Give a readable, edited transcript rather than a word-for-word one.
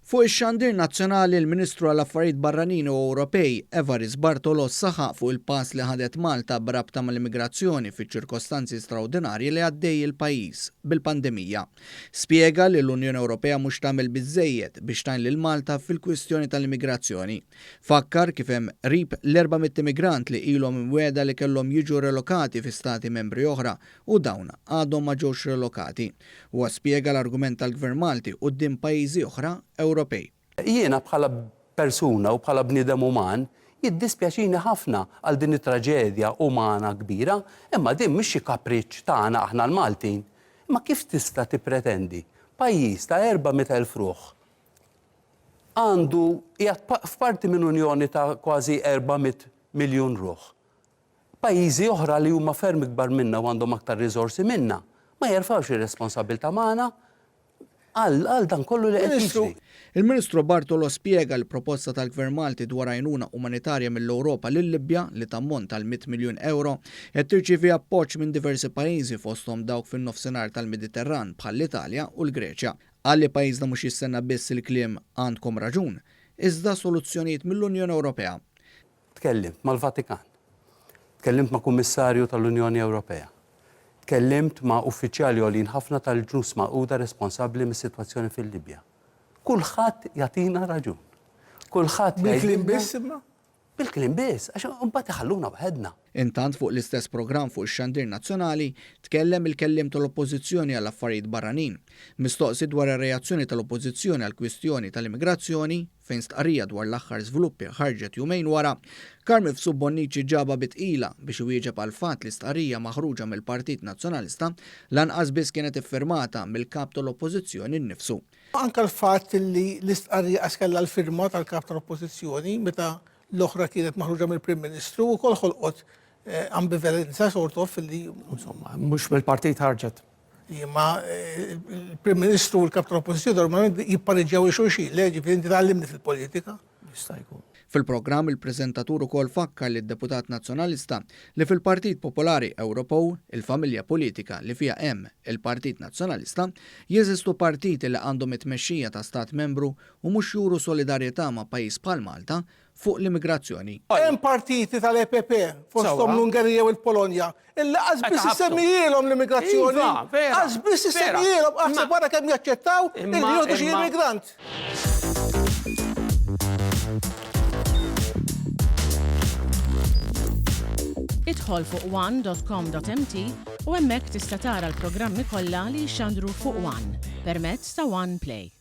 Fuq ix-xandir nazzjonali l-Ministru għall-Affarijiet Barranin u Ewropej Evaris Bartolos saħaq fuq il-pass li ħadet Malta b'rabta mal-immigrazzjoni fiċ-ċirkostanzi straordinarji li għaddej il-pajjiż bil-pandemija. Spjega li l-Unjoni Ewropea mhux tagħmel biżżejjed biex tgħin lil Malta fil-kwistjoni tal-immigrazzjoni. Fakkar kif hemm qrib l-400 immigrant li ilhom imwiegħda li kellhom jiġu relokati fi stati membri oħra u dawn għadhom ma ġewx relokati. Huwa spjega l-argument tal-Gvern Malti quddiem pajjiżi oħra Ewropej. Jiena bħala persuna u bħala bniedem uman jiddispjaċini ħafna għal din it-traġedja umana kbira, imma din mhix xi kapriċċ tagħna aħna l-Maltin. Imma kif tista' tippretendi pajjiż ta' 400,000 ruħ għandu qiegħed f'parti minn Unjoni ta' kważi 400 miljun ruħ. Pajjiżi oħra li huma ferm ikbar minna u għandhom aktar riżorsi minna ma jerfgħux ir-responsabbiltà magħna għal dan kollu li qed jiġri. Il-Ministru Bartolos spjega l-proposta tal-Gvern Malti dwar għajnuna umanitarja mill-Ewropa lil-Libja li tammont tal 100 miljun euro qed tirċievi appoġġ minn diversi pajjiżi fosthom dawk fin-nofsinhar tal-Mediterran bħall-Italja u l-Greċja. Għalli pajjiżna mhux jistenna biss il-kliem għandkom raġun, iżda soluzzjonijiet mill-Unjoni Ewropea. Tkellimt mal-Vatikan, tkellimt ma' Kummissarju tal-Unjoni Ewropea. Tkellimt ma' uffiċjali għolin ħafna tal-ġnus maquda responsabbli mis-sitwazzjoni fil-Libja. Kulħadd jagħtina raġun. Kulħadd bil-kliem biss imma? Bil-kliem biss, għax imbagħad iħalluna waħedna. Intant fuq l-istess programm fuq ix-xandir nazzjonali tkellem il-kelliem tal-Oppożizzjoni għall-affarijiet barranin. Mistoqsi dwar ir-reazzjoni tal-Oppożizzjoni għall kwistjoni tal-immigrazzjoni fejn stqarrija dwar l-aħħar żviluppi ħarġet jumejn wara, Carmel Bonnici ġaba bitqila biex iwieġeb għal fatt li stqarrija maħruġa mill-Partit Nazzjonalista lanqas biss kienet iffirmata mill-kap tal-Oppożizzjoni nnifsu. Anke l-fatt li l-istqarrija għax kellha l-firma tal-kap tal-Oppożizzjoni meta l-oħra kienet maħruġa mill-Prim Ministru u kol ħolqot ambivalenza sort of li insomma mhux mill-partit ħarġet. Ma il-Prim Ministru u l-kap tal-Oppożizzjoni normalment jippareġġjaw xulxin, ġifieri inti tgħallimni fil-politika. Jista' jkun. Fil-programm il-preżentatur ukoll fakkar lid-deputat nazzjonalista li fil-Partit Popolari Ewropew, il-familja politika li fiha hemm il-Partit Nazzjonalista, jeżistu partiti li għandhom it-tmexxija ta' stat membru u mhux juru solidarjetà ma' pajjiż bħal Malta fuq l-immigrazzjoni. Hemm partiti tal-EPP fosthom l-Ungerija u l-Polonja illi qasbis isemmijilhom l-immigrazzjoni. Qasbis isemmijilhom aħseb wara kemm jaċċettaw illi jgħodu xi immigrant. Idħol fuq one.com.mt u hemmhekk tista' tara l-programmi kollha li jxandru fuq One permezz ta' One Play.